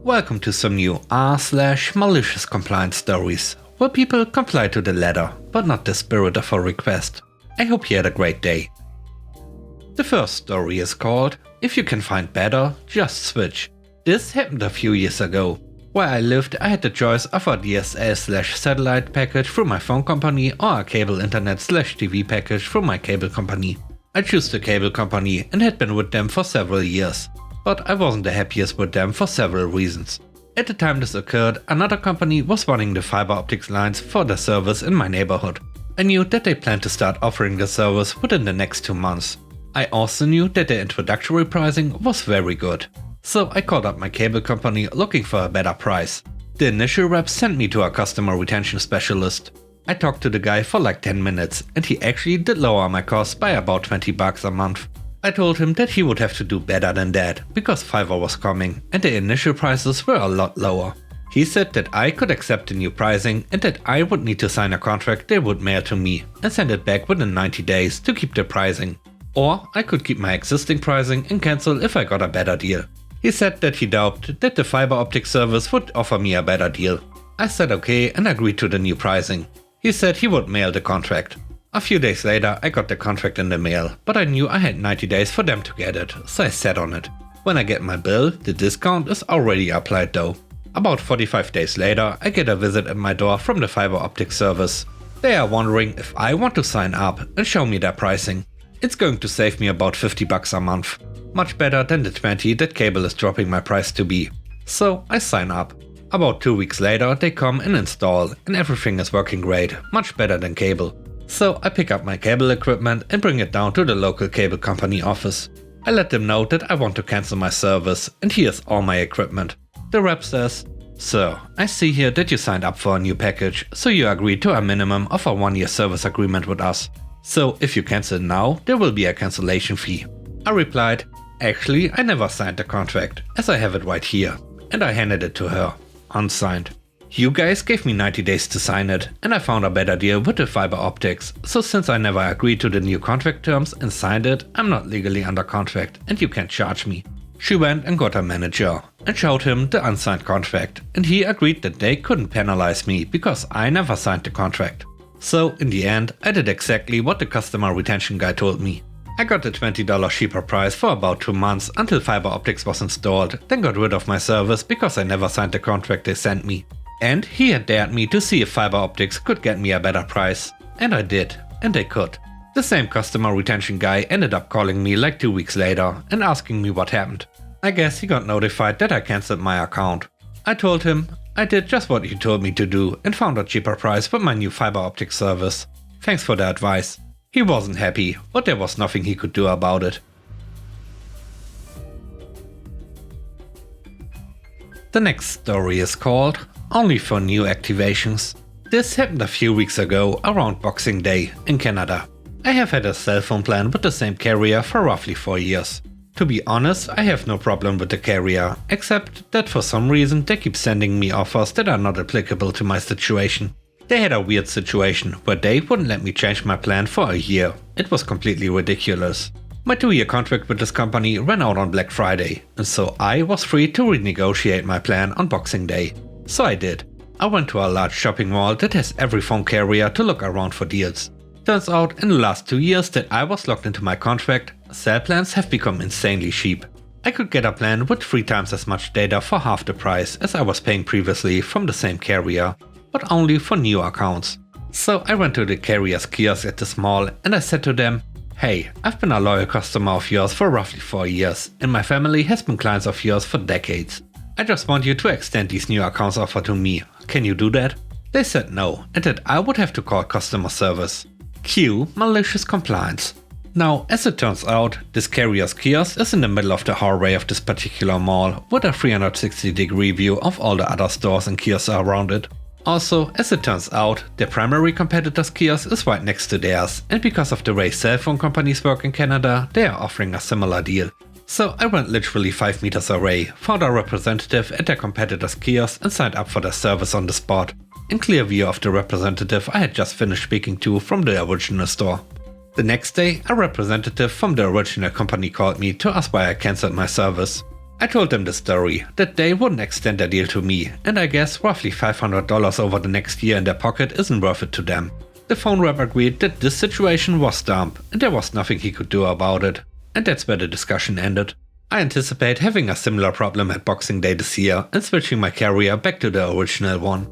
Welcome to some new r/malicious compliance stories, where people comply to the letter, but not the spirit of a request. I hope you had a great day. The first story is called, If You Can Find Better, Just Switch. This happened a few years ago. Where I lived, I had the choice of a DSL/satellite package from my phone company or a cable internet/TV package from my cable company. I chose the cable company and had been with them for several years. But I wasn't the happiest with them for several reasons. At the time this occurred, another company was running the fiber optics lines for their service in my neighborhood. I knew that they planned to start offering the service within the next 2 months. I also knew that their introductory pricing was very good. So I called up my cable company looking for a better price. The initial rep sent me to a customer retention specialist. I talked to the guy for like 10 minutes and he actually did lower my costs by about $20 a month. I told him that he would have to do better than that, because fiber was coming and the initial prices were a lot lower. He said that I could accept the new pricing and that I would need to sign a contract they would mail to me and send it back within 90 days to keep the pricing. Or I could keep my existing pricing and cancel if I got a better deal. He said that he doubted that the fiber optic service would offer me a better deal. I said okay and agreed to the new pricing. He said he would mail the contract. A few days later I got the contract in the mail, but I knew I had 90 days for them to get it, so I sat on it. When I get my bill, the discount is already applied though. About 45 days later I get a visit at my door from the fiber optic service. They are wondering if I want to sign up and show me their pricing. It's going to save me about $50 a month. Much better than the 20 that cable is dropping my price to be. So I sign up. About 2 weeks later they come and install and everything is working great, much better than cable. So I pick up my cable equipment and bring it down to the local cable company office. I let them know that I want to cancel my service and here's all my equipment. The rep says, "Sir, I see here that you signed up for a new package, so you agreed to a minimum of a 1-year service agreement with us. So if you cancel now, there will be a cancellation fee." I replied, "Actually, I never signed the contract, as I have it right here." And I handed it to her, unsigned. "You guys gave me 90 days to sign it, and I found a better deal with the fiber optics, so since I never agreed to the new contract terms and signed it, I'm not legally under contract and you can't charge me." She went and got her manager and showed him the unsigned contract, and he agreed that they couldn't penalize me because I never signed the contract. So in the end, I did exactly what the customer retention guy told me. I got the $20 cheaper price for about 2 months until fiber optics was installed, then got rid of my service because I never signed the contract they sent me. And he had dared me to see if fiber optics could get me a better price. And I did, and they could. The same customer retention guy ended up calling me like 2 weeks later and asking me what happened. I guess he got notified that I cancelled my account. I told him I did just what he told me to do and found a cheaper price with my new fiber optic service. Thanks for the advice. He wasn't happy, but there was nothing he could do about it. The next story is called Only for New Activations. This happened a few weeks ago around Boxing Day in Canada. I have had a cell phone plan with the same carrier for roughly 4 years. To be honest, I have no problem with the carrier, except that for some reason they keep sending me offers that are not applicable to my situation. They had a weird situation where they wouldn't let me change my plan for a year. It was completely ridiculous. My 2-year contract with this company ran out on Black Friday, and so I was free to renegotiate my plan on Boxing Day. So I did. I went to a large shopping mall that has every phone carrier to look around for deals. Turns out in the last 2 years that I was locked into my contract, cell plans have become insanely cheap. I could get a plan with 3 times as much data for half the price as I was paying previously from the same carrier, but only for new accounts. So I went to the carrier's kiosk at this mall and I said to them, "Hey, I've been a loyal customer of yours for roughly 4 years and my family has been clients of yours for decades. I just want you to extend these new accounts offer to me. Can you do that?" They said no and that I would have to call customer service. Cue malicious compliance. Now, as it turns out, this carrier's kiosk is in the middle of the hallway of this particular mall with a 360-degree view of all the other stores and kiosks around it. Also, as it turns out, their primary competitor's kiosk is right next to theirs, and because of the way cell phone companies work in Canada, they are offering a similar deal. So I went literally 5 meters away, found a representative at their competitor's kiosk and signed up for their service on the spot. In clear view of the representative I had just finished speaking to from the original store. The next day, a representative from the original company called me to ask why I cancelled my service. I told them the story, that they wouldn't extend their deal to me, and I guess roughly $500 over the next year in their pocket isn't worth it to them. The phone rep agreed that this situation was dumb, and there was nothing he could do about it. And that's where the discussion ended. I anticipate having a similar problem at Boxing Day this year and switching my carrier back to the original one.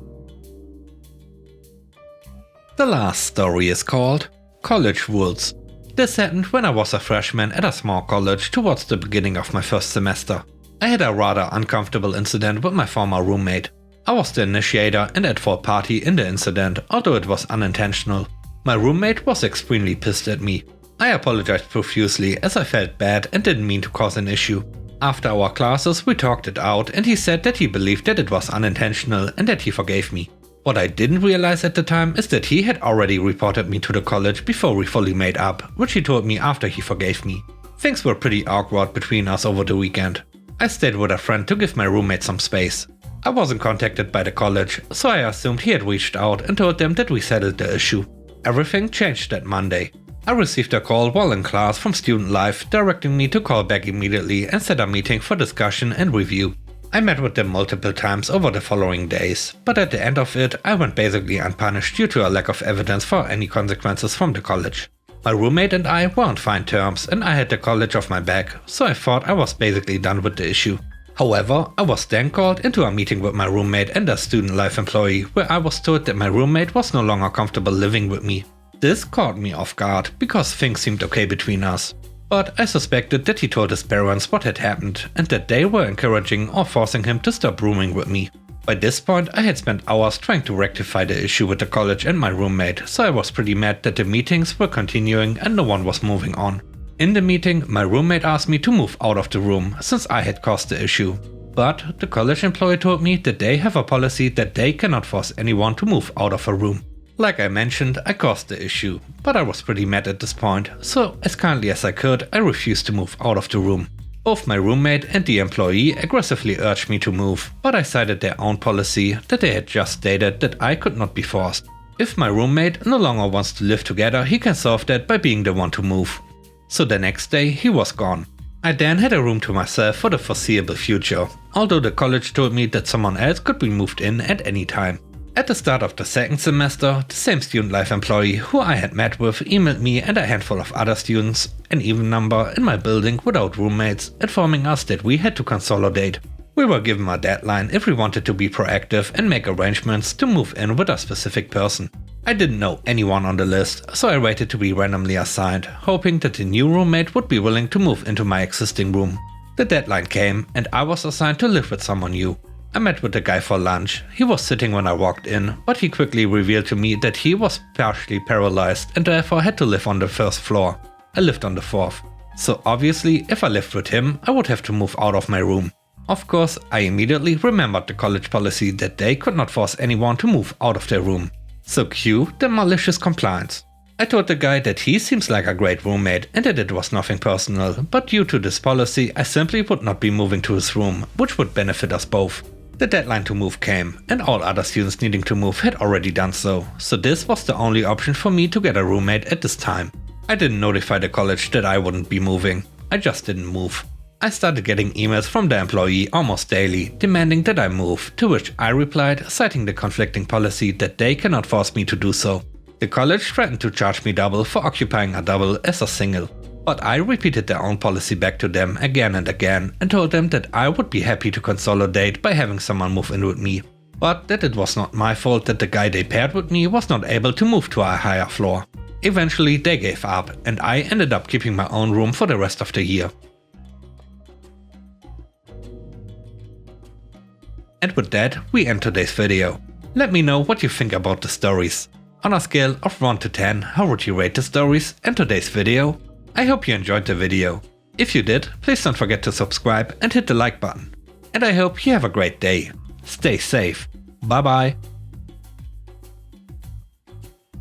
The last story is called College Rules. This happened when I was a freshman at a small college towards the beginning of my first semester. I had a rather uncomfortable incident with my former roommate. I was the initiator and at fault party in the incident, although it was unintentional. My roommate was extremely pissed at me. I apologized profusely as I felt bad and didn't mean to cause an issue. After our classes we talked it out and he said that he believed that it was unintentional and that he forgave me. What I didn't realize at the time is that he had already reported me to the college before we fully made up, which he told me after he forgave me. Things were pretty awkward between us over the weekend. I stayed with a friend to give my roommate some space. I wasn't contacted by the college, so I assumed he had reached out and told them that we settled the issue. Everything changed that Monday. I received a call while in class from Student Life directing me to call back immediately and set a meeting for discussion and review. I met with them multiple times over the following days, but at the end of it I went basically unpunished due to a lack of evidence for any consequences from the college. My roommate and I were on fine terms and I had the college off my back, so I thought I was basically done with the issue. However, I was then called into a meeting with my roommate and a Student Life employee where I was told that my roommate was no longer comfortable living with me. This caught me off guard because things seemed okay between us. But I suspected that he told his parents what had happened and that they were encouraging or forcing him to stop rooming with me. By this point I had spent hours trying to rectify the issue with the college and my roommate, so I was pretty mad that the meetings were continuing and no one was moving on. In the meeting, my roommate asked me to move out of the room since I had caused the issue. But the college employee told me that they have a policy that they cannot force anyone to move out of a room. Like I mentioned, I caused the issue, but I was pretty mad at this point, so as kindly as I could, I refused to move out of the room. Both my roommate and the employee aggressively urged me to move, but I cited their own policy that they had just stated that I could not be forced. If my roommate no longer wants to live together, he can solve that by being the one to move. So the next day he was gone. I then had a room to myself for the foreseeable future, although the college told me that someone else could be moved in at any time. At the start of the second semester, the same Student Life employee who I had met with emailed me and a handful of other students, an even number in my building without roommates, informing us that we had to consolidate. We were given a deadline if we wanted to be proactive and make arrangements to move in with a specific person. I didn't know anyone on the list, so I waited to be randomly assigned, hoping that the new roommate would be willing to move into my existing room. The deadline came and I was assigned to live with someone new. I met with the guy for lunch. He was sitting when I walked in, but he quickly revealed to me that he was partially paralyzed and therefore had to live on the first floor. I lived on the fourth. So obviously, if I lived with him, I would have to move out of my room. Of course, I immediately remembered the college policy that they could not force anyone to move out of their room. So cue the malicious compliance. I told the guy that he seems like a great roommate and that it was nothing personal, but due to this policy I simply would not be moving to his room, which would benefit us both. The deadline to move came, and all other students needing to move had already done so this was the only option for me to get a roommate at this time. I didn't notify the college that I wouldn't be moving, I just didn't move. I started getting emails from the employee almost daily, demanding that I move, to which I replied, citing the conflicting policy that they cannot force me to do so. The college threatened to charge me double for occupying a double as a single. But I repeated their own policy back to them again and again and told them that I would be happy to consolidate by having someone move in with me. But that it was not my fault that the guy they paired with me was not able to move to a higher floor. Eventually they gave up and I ended up keeping my own room for the rest of the year. And with that, we end today's video. Let me know what you think about the stories. On a scale of 1 to 10, how would you rate the stories and today's video? I hope you enjoyed the video. If you did, please don't forget to subscribe and hit the like button. And I hope you have a great day. Stay safe. Bye bye.